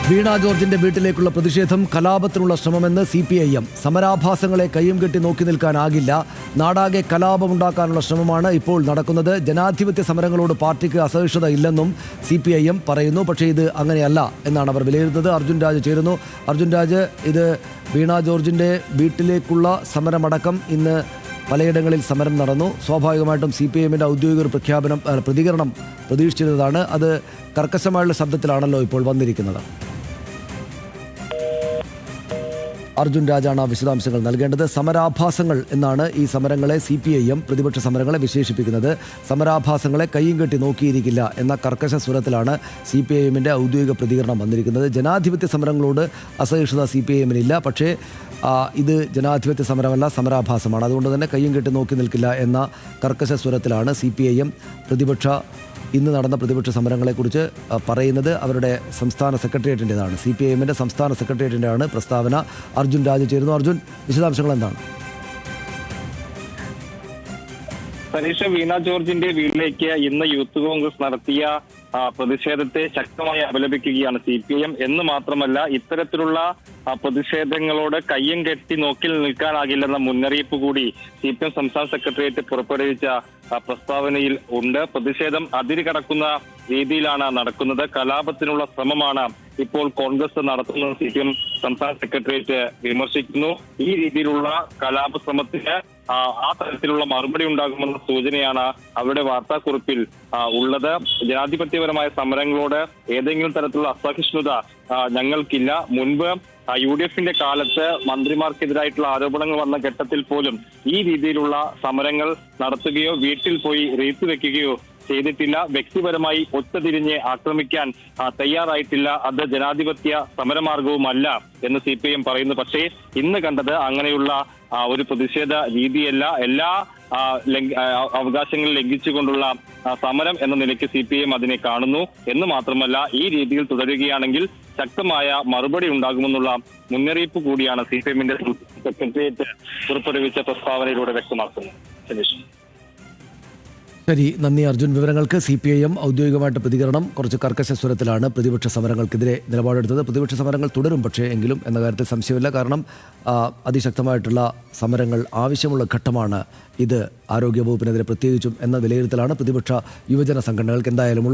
വീണ ജോർജിന്റെ വീട്ടിലേക്കുള്ള പ്രതിഷേധം കലാപത്തിനുള്ള ശ്രമമെന്ന് CPIM. സമരാഭാസങ്ങളെ കയ്യും കെട്ടി നോക്കി നിൽക്കാനാകില്ല. നാടാകെ കലാപമുണ്ടാക്കാനുള്ള ശ്രമമാണ് ഇപ്പോൾ നടക്കുന്നത്. ജനാധിപത്യ സമരങ്ങളോട് പാർട്ടിക്ക് അസഹിഷ്ണുത ഇല്ലെന്നും CPIM പറയുന്നു. പക്ഷേ ഇത് അങ്ങനെയല്ല എന്നാണ് അവർ വിലയിരുത്തുന്നത്. അർജുൻ രാജ് ചേരുന്നു. അർജുൻ രാജ്, ഇത് വീണ ജോർജിന്റെ വീട്ടിലേക്കുള്ള സമരമടക്കം ഇന്ന് പലയിടങ്ങളിൽ സമരം നടന്നു. സ്വാഭാവികമായിട്ടും CPIMന്റെ ഔദ്യോഗിക പ്രതികരണം പ്രതീക്ഷിച്ചിരുന്നതാണ്. അത് കർക്കശമായുള്ള ശബ്ദത്തിലാണല്ലോ ഇപ്പോൾ വന്നിരിക്കുന്നത്. അർജുൻ രാജാണ് വിശദാംശങ്ങൾ നൽകേണ്ടത്. സമരാഭാസങ്ങൾ എന്നാണ് ഈ സമരങ്ങളെ CPIM പ്രതിപക്ഷ സമരങ്ങളെ വിശേഷിപ്പിക്കുന്നത്. സമരാഭാസങ്ങളെ കയ്യും കെട്ടി നോക്കിയിരിക്കില്ല എന്ന കർക്കശ സ്വരത്തിലാണ് CPIMന്റെ ഔദ്യോഗിക പ്രതികരണം വന്നിരിക്കുന്നത്. ജനാധിപത്യ സമരങ്ങളോട് അസഹിഷ്ണുത CPIMനില്ല. പക്ഷേ ഇത് ജനാധിപത്യ സമരമല്ല, സമരാഭാസമാണ്. അതുകൊണ്ട് തന്നെ കയ്യും കെട്ടി നോക്കി നിൽക്കില്ല എന്ന കർക്കശ സ്വരത്തിലാണ് CPIM ഇന്ന് നടന്ന പ്രതിപക്ഷ സമരങ്ങളെക്കുറിച്ച് പറയുന്നത്. അവരുടെ സംസ്ഥാന സെക്രട്ടേറിയറ്റിൻ്റെതാണ്, CPIMന്റെ സംസ്ഥാന സെക്രട്ടേറിയറ്റിൻ്റെയാണ് പ്രസ്താവന. അർജുൻ രാജ് ചേരുന്നു. അർജുൻ, വിശദാംശങ്ങൾ എന്താണ്? സനീഷ, വീണ ജോർജിന്റെ വീട്ടിലേക്ക് ഇന്ന് യൂത്ത് കോൺഗ്രസ് നടത്തിയ പ്രതിഷേധത്തെ ശക്തമായി അപലപിക്കുകയാണ് CPIM. എന്ന് മാത്രമല്ല, ഇത്തരത്തിലുള്ള പ്രതിഷേധങ്ങളോട് കയ്യും കെട്ടി നോക്കിൽ നിൽക്കാനാകില്ലെന്ന മുന്നറിയിപ്പ് കൂടി CPIM സംസ്ഥാന സെക്രട്ടേറിയറ്റ് പുറപ്പെടുവിച്ച പ്രസ്താവനയിൽ ഉണ്ട്. പ്രതിഷേധം അതിര് കടക്കുന്ന രീതിയിലാണ് നടക്കുന്നത്. കലാപത്തിനുള്ള ശ്രമമാണ് ഇപ്പോൾ കോൺഗ്രസ് നടത്തുന്നത് CPIM സംസ്ഥാന സെക്രട്ടേറിയറ്റ് വിമർശിക്കുന്നു. ഈ രീതിയിലുള്ള കലാപ ശ്രമത്തിന് ആ തരത്തിലുള്ള മറുപടി ഉണ്ടാകുമെന്ന സൂചനയാണ് അവരുടെ വാർത്താക്കുറിപ്പിൽ ഉള്ളത്. ജനാധിപത്യപരമായ സമരങ്ങളോട് ഏതെങ്കിലും തരത്തിലുള്ള അസഹിഷ്ണുത ഞങ്ങൾക്കില്ല. മുൻപ് UDFന്റെ കാലത്ത് മന്ത്രിമാർക്കെതിരായിട്ടുള്ള ആരോപണങ്ങൾ വന്ന ഘട്ടത്തിൽ പോലും ഈ രീതിയിലുള്ള സമരങ്ങൾ നടത്തുകയോ വീട്ടിൽ പോയി റീത്ത് വെക്കുകയോ ചെയ്തിട്ടില്ല. വ്യക്തിപരമായി ഒത്തുതിരിഞ്ഞ് ആക്രമിക്കാൻ തയ്യാറായിട്ടില്ല. അത് ജനാധിപത്യ സമരമാർഗവുമല്ല എന്ന് CPIM പറയുന്നു. പക്ഷേ ഇന്ന് കണ്ടത് അങ്ങനെയുള്ള ഒരു പ്രതിഷേധ രീതിയല്ല. എല്ലാ അവകാശങ്ങൾ ലംഘിച്ചുകൊണ്ടുള്ള സമരം എന്ന നിലയ്ക്ക് CPIM അതിനെ കാണുന്നു. എന്ന് മാത്രമല്ല, ഈ രീതിയിൽ തുടരുകയാണെങ്കിൽ ശക്തമായ മറുപടി ഉണ്ടാകുമെന്നുള്ള മുന്നറിയിപ്പ് കൂടിയാണ് CPIMന്റെ സെക്രട്ടേറിയറ്റ് പുറപ്പെടുവിച്ച പ്രസ്താവനയിലൂടെ വ്യക്തമാക്കുന്നത്. ശരി, നന്ദി അർജുൻ. വിവരങ്ങൾക്ക്. CPIM ഔദ്യോഗികമായിട്ട് പ്രതികരണം കുറച്ച് കർക്കശ സ്വരത്തിലാണ് പ്രതിപക്ഷ സമരങ്ങൾക്കെതിരെ നിലപാടെടുത്തത്. പ്രതിപക്ഷ സമരങ്ങൾ തുടരും പക്ഷേ എങ്കിലും എന്ന കാര്യത്തിൽ സംശയമില്ല. കാരണം അതിശക്തമായിട്ടുള്ള സമരങ്ങൾ ആവശ്യമുള്ള ഘട്ടമാണ് ഇത്, ആരോഗ്യവകുപ്പിനെതിരെ പ്രത്യേകിച്ചും എന്ന വിലയിരുത്തലാണ് പ്രതിപക്ഷ യുവജന സംഘടനകൾക്ക് എന്തായാലും ഉള്ളത്.